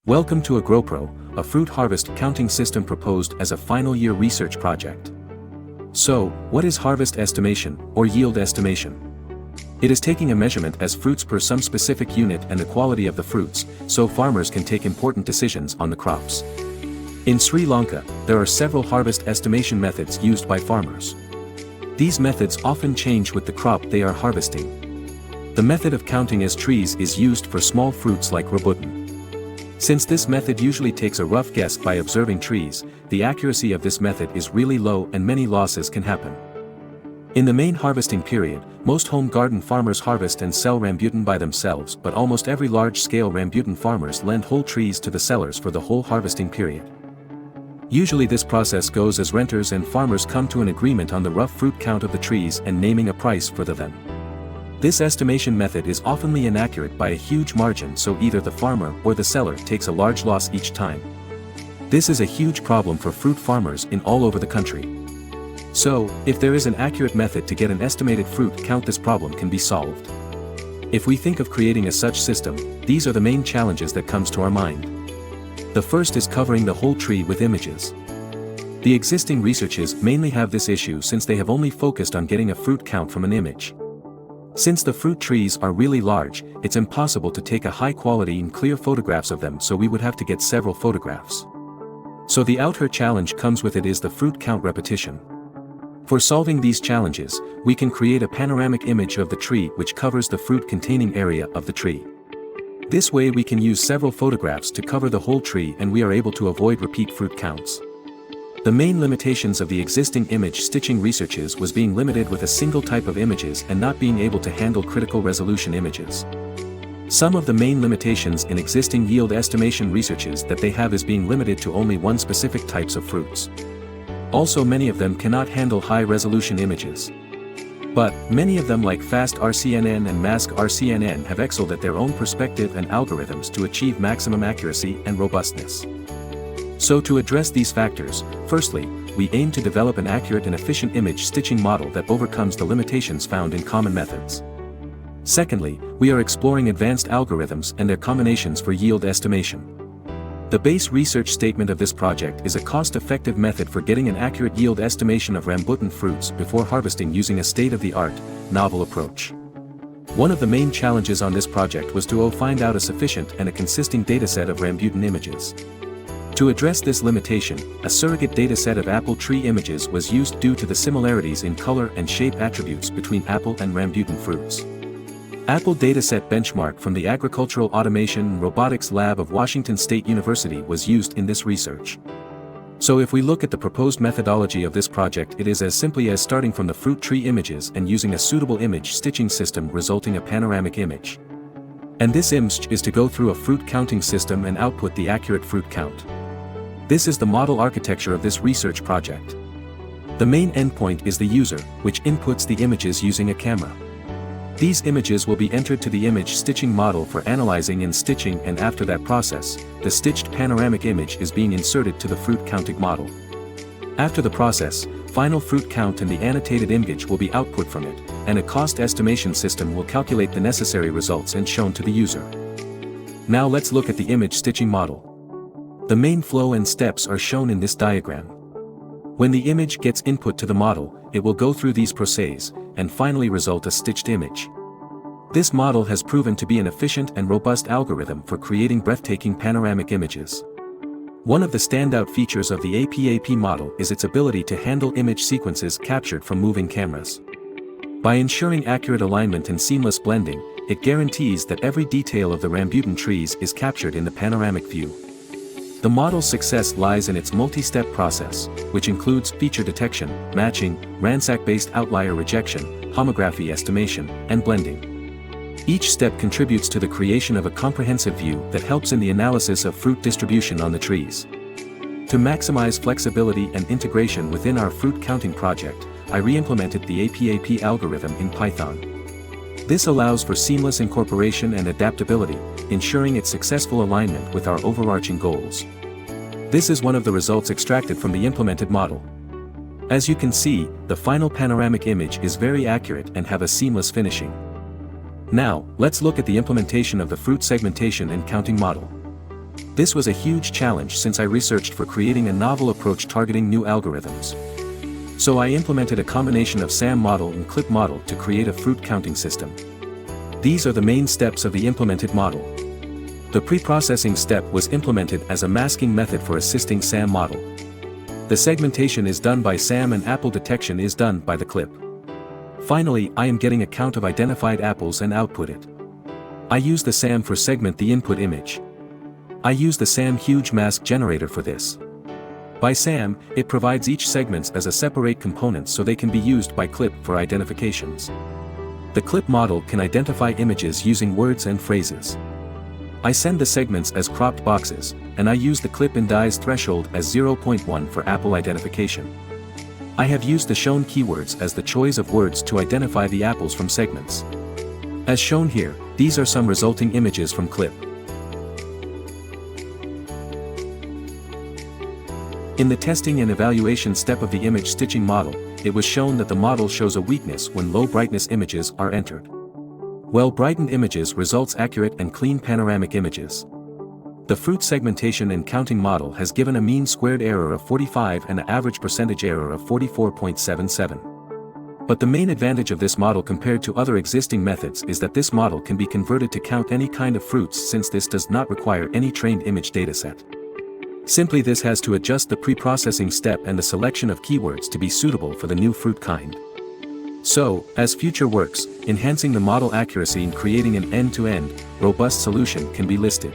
Welcome to AgroPro, a fruit harvest counting system proposed as a final year research project. So, what is harvest estimation, or yield estimation? It is taking a measurement as fruits per some specific unit and the quality of the fruits, so farmers can take important decisions on the crops. In Sri Lanka, there are several harvest estimation methods used by farmers. These methods often change with the crop they are harvesting. The method of counting as trees is used for small fruits like rambutan. Since this method usually takes a rough guess by observing trees, the accuracy of this method is really low and many losses can happen. In the main harvesting period, most home garden farmers harvest and sell rambutan by themselves, but almost every large-scale rambutan farmers lend whole trees to the sellers for the whole harvesting period. Usually this process goes as renters and farmers come to an agreement on the rough fruit count of the trees and naming a price for them. This estimation method is oftenly inaccurate by a huge margin, so either the farmer or the seller takes a large loss each time. This is a huge problem for fruit farmers in all over the country. So, if there is an accurate method to get an estimated fruit count, this problem can be solved. If we think of creating a such system, these are the main challenges that comes to our mind. The first is covering the whole tree with images. The existing researches mainly have this issue since they have only focused on getting a fruit count from an image. Since the fruit trees are really large, it's impossible to take a high quality and clear photographs of them, so we would have to get several photographs. So the outer challenge comes with it is the fruit count repetition. For solving these challenges, we can create a panoramic image of the tree which covers the fruit containing area of the tree. This way we can use several photographs to cover the whole tree and we are able to avoid repeat fruit counts. The main limitations of the existing image stitching researches was being limited with a single type of images and not being able to handle critical resolution images. Some of the main limitations in existing yield estimation researches that they have is being limited to only one specific types of fruits. Also, many of them cannot handle high-resolution images. But, many of them like Fast RCNN and Mask RCNN have excelled at their own perspective and algorithms to achieve maximum accuracy and robustness. So to address these factors, firstly, we aim to develop an accurate and efficient image stitching model that overcomes the limitations found in common methods. Secondly, we are exploring advanced algorithms and their combinations for yield estimation. The base research statement of this project is a cost-effective method for getting an accurate yield estimation of rambutan fruits before harvesting using a state-of-the-art, novel approach. One of the main challenges on this project was to find out a sufficient and a consistent dataset of rambutan images. To address this limitation, a surrogate dataset of apple tree images was used due to the similarities in color and shape attributes between apple and rambutan fruits. Apple dataset benchmark from the Agricultural Automation and Robotics Lab of Washington State University was used in this research. So if we look at the proposed methodology of this project, it is as simply as starting from the fruit tree images and using a suitable image stitching system resulting a panoramic image. And this image is to go through a fruit counting system and output the accurate fruit count. This is the model architecture of this research project. The main endpoint is the user, which inputs the images using a camera. These images will be entered to the image stitching model for analyzing and stitching, and after that process, the stitched panoramic image is being inserted to the fruit counting model. After the process, final fruit count and the annotated image will be output from it, and a cost estimation system will calculate the necessary results and shown to the user. Now let's look at the image stitching model. The main flow and steps are shown in this diagram. When the image gets input to the model, it will go through these processes, and finally result a stitched image. This model has proven to be an efficient and robust algorithm for creating breathtaking panoramic images. One of the standout features of the APAP model is its ability to handle image sequences captured from moving cameras. By ensuring accurate alignment and seamless blending, it guarantees that every detail of the rambutan trees is captured in the panoramic view. The model's success lies in its multi-step process, which includes feature detection, matching, ransack-based outlier rejection, homography estimation, and blending. Each step contributes to the creation of a comprehensive view that helps in the analysis of fruit distribution on the trees. To maximize flexibility and integration within our fruit counting project, I re-implemented the APAP algorithm in Python. This allows for seamless incorporation and adaptability, ensuring its successful alignment with our overarching goals. This is one of the results extracted from the implemented model. As you can see, the final panoramic image is very accurate and have a seamless finishing. Now, let's look at the implementation of the fruit segmentation and counting model. This was a huge challenge since I researched for creating a novel approach targeting new algorithms. So I implemented a combination of SAM model and CLIP model to create a fruit counting system. These are the main steps of the implemented model. The pre-processing step was implemented as a masking method for assisting SAM model. The segmentation is done by SAM and apple detection is done by the CLIP. Finally, I am getting a count of identified apples and output it. I use the SAM for segment the input image. I use the SAM huge mask generator for this. By SAM, it provides each segments as a separate component so they can be used by CLIP for identifications. The CLIP model can identify images using words and phrases. I send the segments as cropped boxes, and I use the CLIP in dies threshold as 0.1 for apple identification. I have used the shown keywords as the choice of words to identify the apples from segments. As shown here, these are some resulting images from CLIP. In the testing and evaluation step of the image stitching model, it was shown that the model shows a weakness when low brightness images are entered. Well-brightened images results accurate and clean panoramic images. The fruit segmentation and counting model has given a mean squared error of 45 and an average percentage error of 44.77. But the main advantage of this model compared to other existing methods is that this model can be converted to count any kind of fruits since this does not require any trained image dataset. Simply this has to adjust the pre-processing step and the selection of keywords to be suitable for the new fruit kind. So, as future works, enhancing the model accuracy and creating an end-to-end, robust solution can be listed.